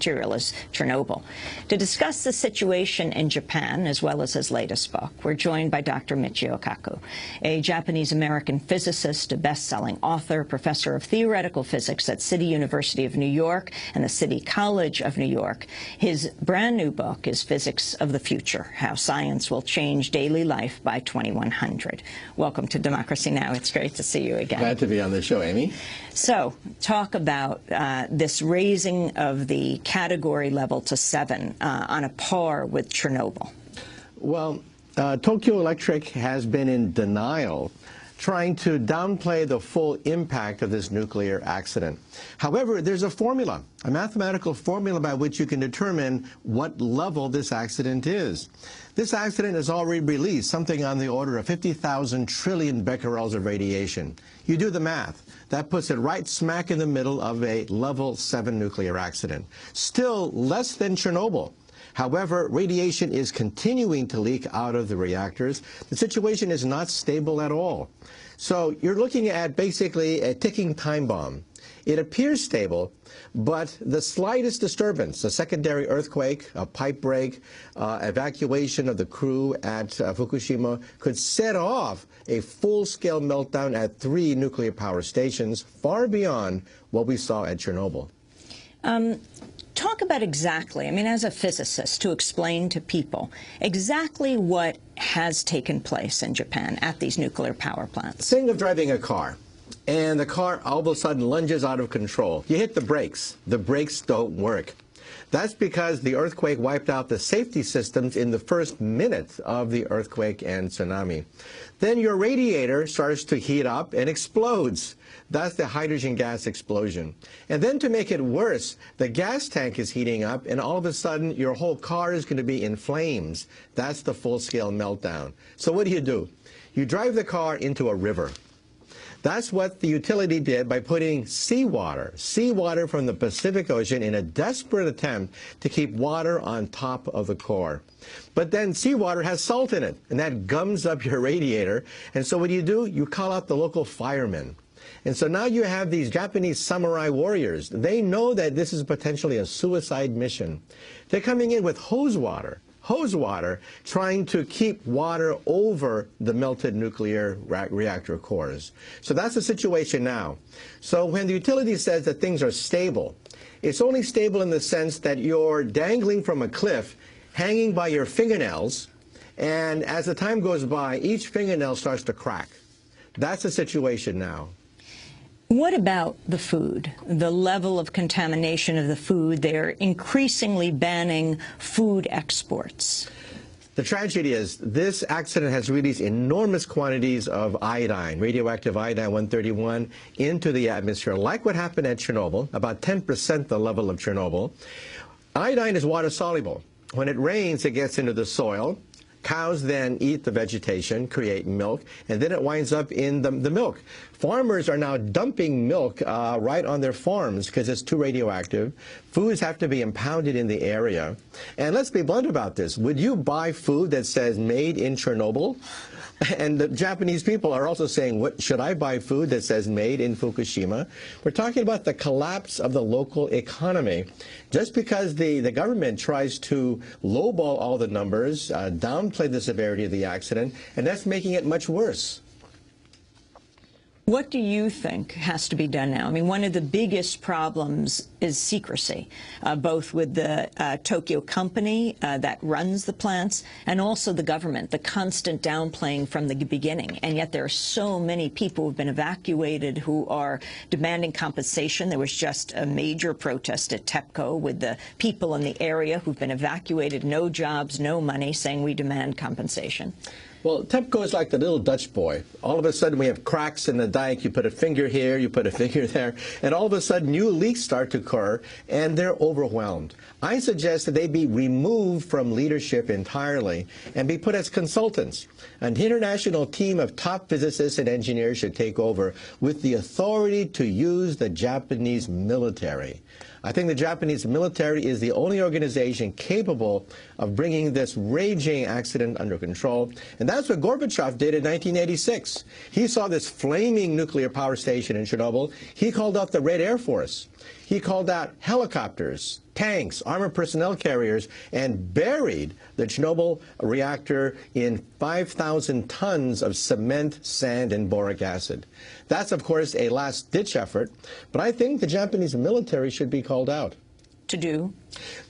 material as Chernobyl. To discuss the situation in Japan, as well as his latest book, we're joined by Dr. Michio Kaku, a Japanese-American physicist, a best-selling author, professor of theoretical physics at City University of New York and the City College of New York. His brand new book is Physics of the Future: How Science Will Change Daily Life by 2100. Welcome to Democracy Now! It's great to see you again. Glad to be on the show, Amy. So, talk about this raising of the category level to 7 on a par with Chernobyl. Well, Tokyo Electric has been in denial, trying to downplay the full impact of this nuclear accident. However, there's a formula, a mathematical formula by which you can determine what level this accident is. This accident has already released something on the order of 50,000 trillion becquerels of radiation. You do the math. That puts it right smack in the middle of a level 7 nuclear accident. Still less than Chernobyl. However, radiation is continuing to leak out of the reactors. The situation is not stable at all. So you're looking at basically a ticking time bomb. It appears stable, but the slightest disturbance, a secondary earthquake, a pipe break, evacuation of the crew at Fukushima, could set off a full-scale meltdown at 3 nuclear power stations, far beyond what we saw at Chernobyl. Talk about exactly, I mean, as a physicist, to explain to people exactly what has taken place in Japan at these nuclear power plants. Think of driving a car, and the car all of a sudden lunges out of control. You hit the brakes. The brakes don't work. That's because the earthquake wiped out the safety systems in the first minute of the earthquake and tsunami. Then your radiator starts to heat up and explodes. That's the hydrogen gas explosion. And then to make it worse, the gas tank is heating up, and all of a sudden your whole car is going to be in flames. That's the full-scale meltdown. So what do? You drive the car into a river. That's what the utility did by putting seawater from the Pacific Ocean in a desperate attempt to keep water on top of the core. But then seawater has salt in it, and that gums up your radiator. And so what do? You call out the local firemen. And so now you have these Japanese samurai warriors. They know that this is potentially a suicide mission. They're coming in with hose water, trying to keep water over the melted nuclear reactor cores. So that's the situation now. So when the utility says that things are stable, it's only stable in the sense that you're dangling from a cliff, hanging by your fingernails, and as the time goes by, each fingernail starts to crack. That's the situation now. What about the food, the level of contamination of the food? They're increasingly banning food exports. The tragedy is this accident has released enormous quantities of iodine, radioactive iodine-131, into the atmosphere, like what happened at Chernobyl, about 10% the level of Chernobyl. Iodine is water-soluble. When it rains, it gets into the soil. Cows then eat the vegetation, create milk, and then it winds up in the milk. Farmers are now dumping milk right on their farms because it's too radioactive. Foods have to be impounded in the area. And let's be blunt about this. Would you buy food that says made in Chernobyl? And the Japanese people are also saying, what, should I buy food that says made in Fukushima? We're talking about the collapse of the local economy. Just because the government tries to lowball all the numbers, downplay the severity of the accident, and that's making it much worse. What do you think has to be done now? I mean, one of the biggest problems is secrecy, both with the Tokyo company that runs the plants and also the government, the constant downplaying from the beginning. And yet there are so many people who have been evacuated who are demanding compensation. There was just a major protest at TEPCO with the people in the area who've been evacuated, no jobs, no money, saying we demand compensation. Well, TEPCO is like the little Dutch boy. All of a sudden, we have cracks in the dike. You put a finger here, you put a finger there, and all of a sudden, new leaks start to occur, and they're overwhelmed. I suggest that they be removed from leadership entirely and be put as consultants. An international team of top physicists and engineers should take over with the authority to use the Japanese military. I think the Japanese military is the only organization capable of bringing this raging accident under control. And that's what Gorbachev did in 1986. He saw this flaming nuclear power station in Chernobyl. He called out the Red Air Force. He called out helicopters tanks, armored personnel carriers, and buried the Chernobyl reactor in 5,000 tons of cement, sand, and boric acid. That's, of course, a last-ditch effort, but I think the Japanese military should be called out. To do?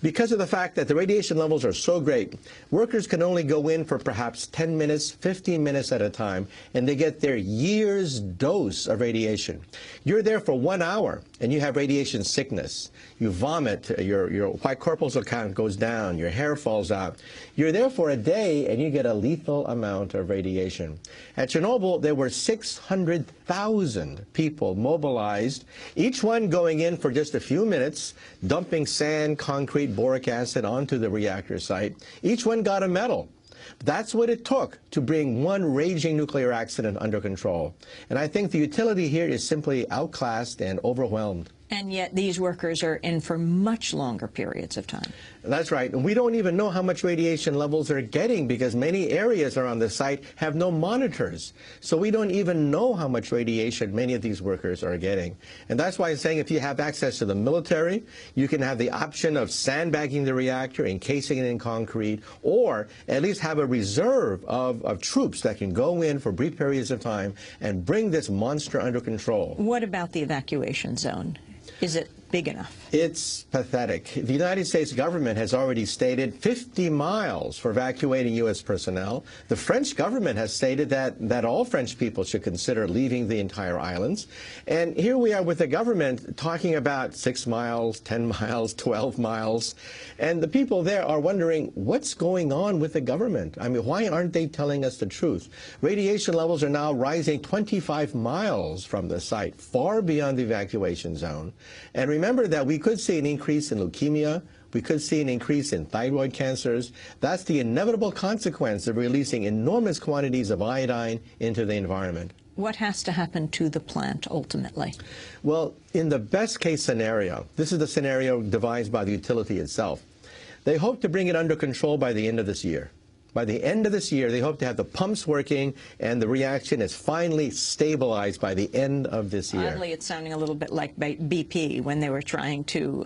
Because of the fact that the radiation levels are so great, workers can only go in for perhaps 10 minutes, 15 minutes at a time, and they get their year's dose of radiation. You're there for 1 hour, and you have radiation sickness. You vomit, your white corpuscle count goes down, your hair falls out. You're there for a day, and you get a lethal amount of radiation. At Chernobyl, there were 600,000 people mobilized, each one going in for just a few minutes, dumping sand, concrete, boric acid onto the reactor site. Each one got a medal. That's what it took to bring one raging nuclear accident under control. And I think the utility here is simply outclassed and overwhelmed. And yet these workers are in for much longer periods of time. That's right. And we don't even know how much radiation levels they're getting because many areas around the site have no monitors. So we don't even know how much radiation many of these workers are getting. And that's why I'm saying if you have access to the military, you can have the option of sandbagging the reactor, encasing it in concrete, or at least have a reserve of troops that can go in for brief periods of time and bring this monster under control. What about the evacuation zone? Is it big enough? It's pathetic. The United States government has already stated 50 miles for evacuating U.S. personnel. The French government has stated that all French people should consider leaving the entire islands. And here we are with the government talking about 6 miles, 10 miles, 12 miles. And the people there are wondering, what's going on with the government? I mean, why aren't they telling us the truth? Radiation levels are now rising 25 miles from the site, far beyond the evacuation zone. And remember that we could see an increase in leukemia. We could see an increase in thyroid cancers. That's the inevitable consequence of releasing enormous quantities of iodine into the environment. What has to happen to the plant ultimately? Well, in the best case scenario, this is the scenario devised by the utility itself. They hope to bring it under control by the end of this year. By the end of this year, they hope to have the pumps working and the reaction is finally stabilized by the end of this year. Oddly, it's sounding a little bit like BP when they were trying to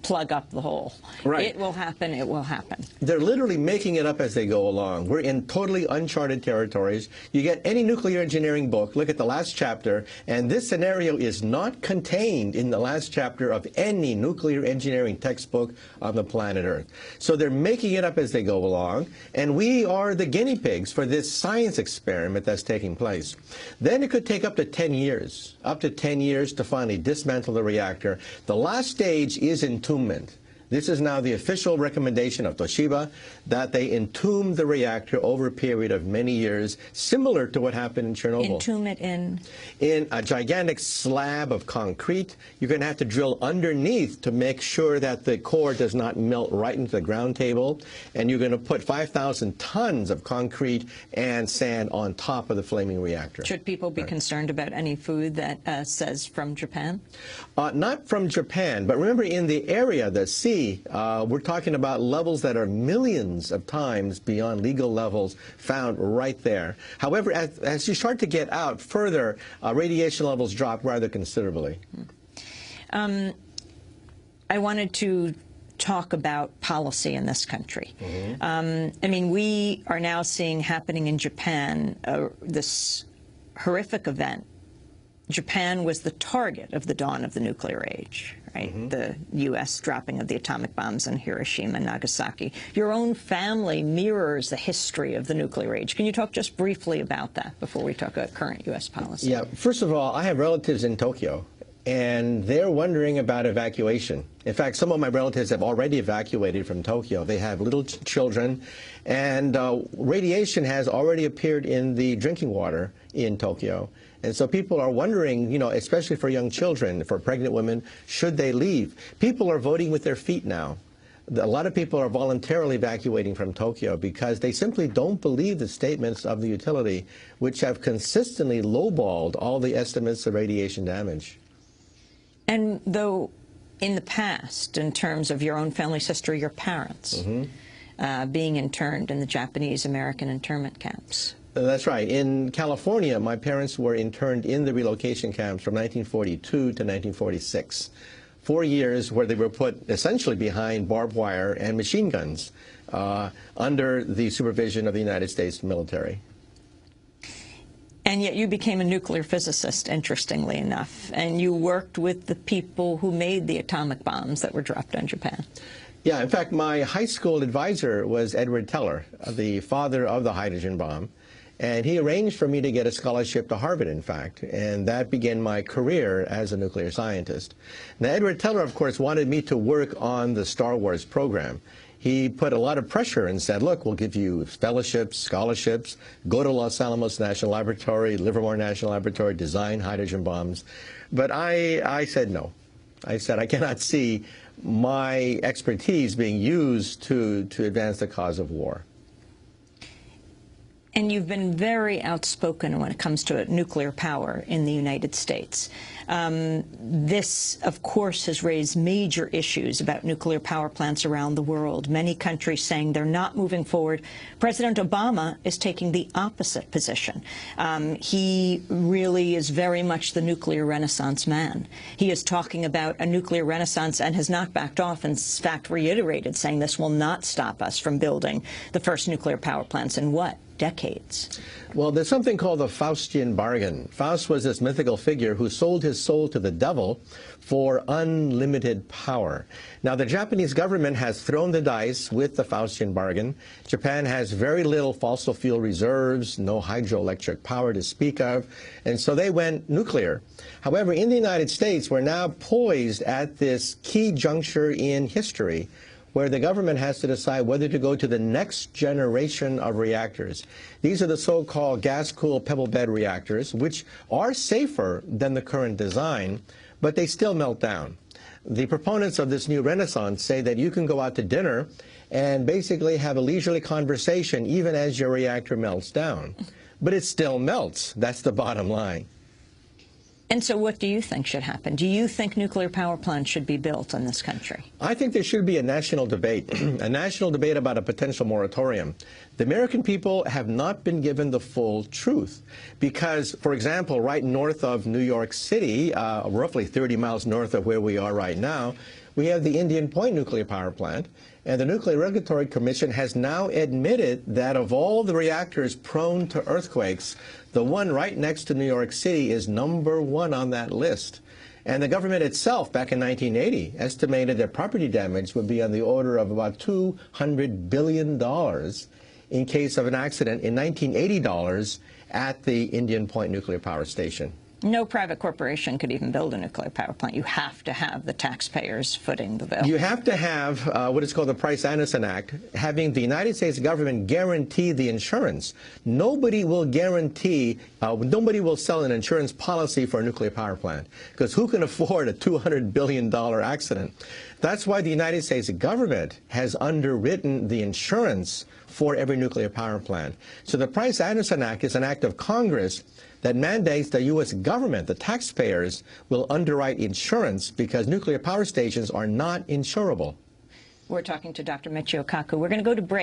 plug up the hole. Right. It will happen, it will happen. They're literally making it up as they go along. We're in totally uncharted territories. You get any nuclear engineering book, look at the last chapter, and this scenario is not contained in the last chapter of any nuclear engineering textbook on the planet Earth. So they're making it up as they go along. And we are the guinea pigs for this science experiment that's taking place. Then it could take up to 10 years to finally dismantle the reactor. The last stage is entombment. This is now the official recommendation of Toshiba, that they entomb the reactor over a period of many years, similar to what happened in Chernobyl. Entomb it in? In a gigantic slab of concrete. You're going to have to drill underneath to make sure that the core does not melt right into the ground table. And you're going to put 5,000 tons of concrete and sand on top of the flaming reactor. Should people be concerned about any food that says from Japan? Not from Japan, but remember in the area, the sea, we're talking about levels that are millions of times beyond legal levels found right there. However, as you start to get out further, radiation levels drop rather considerably. I wanted to talk about policy in this country. I mean, we are now seeing happening in Japan this horrific event. Japan was the target of the dawn of the nuclear age, right? The U.S. dropping of the atomic bombs on Hiroshima and Nagasaki. Your own family mirrors the history of the nuclear age. Can you talk just briefly about that before we talk about current U.S. policy? Yeah, first of all, I have relatives in Tokyo, and they're wondering about evacuation. In fact, some of my relatives have already evacuated from Tokyo. They have little children, and radiation has already appeared in the drinking water in Tokyo. And so people are wondering, you know, especially for young children, for pregnant women, should they leave? People are voting with their feet now. A lot of people are voluntarily evacuating from Tokyo because they simply don't believe the statements of the utility, which have consistently lowballed all the estimates of radiation damage. And though in the past, in terms of your own family's history, your parents being interned in the Japanese-American internment camps. That's right. In California, my parents were interned in the relocation camps from 1942 to 1946. 4 years where they were put essentially behind barbed wire and machine guns under the supervision of the United States military. And yet you became a nuclear physicist, interestingly enough, and you worked with the people who made the atomic bombs that were dropped on Japan. Yeah, in fact, my high school advisor was Edward Teller, the father of the hydrogen bomb, and he arranged for me to get a scholarship to Harvard, in fact, and that began my career as a nuclear scientist. Now, Edward Teller, of course, wanted me to work on the Star Wars program. He put a lot of pressure and said, look, we'll give you fellowships, scholarships, go to Los Alamos National Laboratory, Livermore National Laboratory, design hydrogen bombs. But I said no. I said I cannot see my expertise being used to advance the cause of war. And you've been very outspoken when it comes to nuclear power in the United States. This, of course, has raised major issues about nuclear power plants around the world. Many countries saying they're not moving forward. President Obama is taking the opposite position. He really is very much the nuclear renaissance man. He is talking about a nuclear renaissance and has not backed off, in fact reiterated, saying this will not stop us from building the first nuclear power plants in what? Decades. Well, there's something called the Faustian bargain. Faust was this mythical figure who sold his soul to the devil for unlimited power. Now, the Japanese government has thrown the dice with the Faustian bargain. Japan has very little fossil fuel reserves, no hydroelectric power to speak of, and so they went nuclear. However, in the United States, we're now poised at this key juncture in history where the government has to decide whether to go to the next generation of reactors. These are the so-called gas-cooled pebble bed reactors, which are safer than the current design, but they still melt down. The proponents of this new renaissance say that you can go out to dinner and basically have a leisurely conversation even as your reactor melts down. But it still melts. That's the bottom line. And so what do you think should happen? Do you think nuclear power plants should be built in this country? I think there should be a national debate, a national debate about a potential moratorium. The American people have not been given the full truth because, for example, right north of New York City, roughly 30 miles north of where we are right now, we have the Indian Point nuclear power plant, and the Nuclear Regulatory Commission has now admitted that of all the reactors prone to earthquakes, the one right next to New York City is #1 on that list. And the government itself, back in 1980, estimated that property damage would be on the order of about $200 billion in case of an accident in 1980 dollars at the Indian Point nuclear power station. No private corporation could even build a nuclear power plant. You have to have the taxpayers footing the bill. You have to have what is called the Price-Anderson Act, having the United States government guarantee the insurance. Nobody will guarantee, nobody will sell an insurance policy for a nuclear power plant, because who can afford a $200 billion accident? That's why the United States government has underwritten the insurance for every nuclear power plant. So the Price-Anderson Act is an act of Congress that mandates the U.S. government, the taxpayers, will underwrite insurance because nuclear power stations are not insurable. We're talking to Dr. Michio Kaku. We're going to go to break.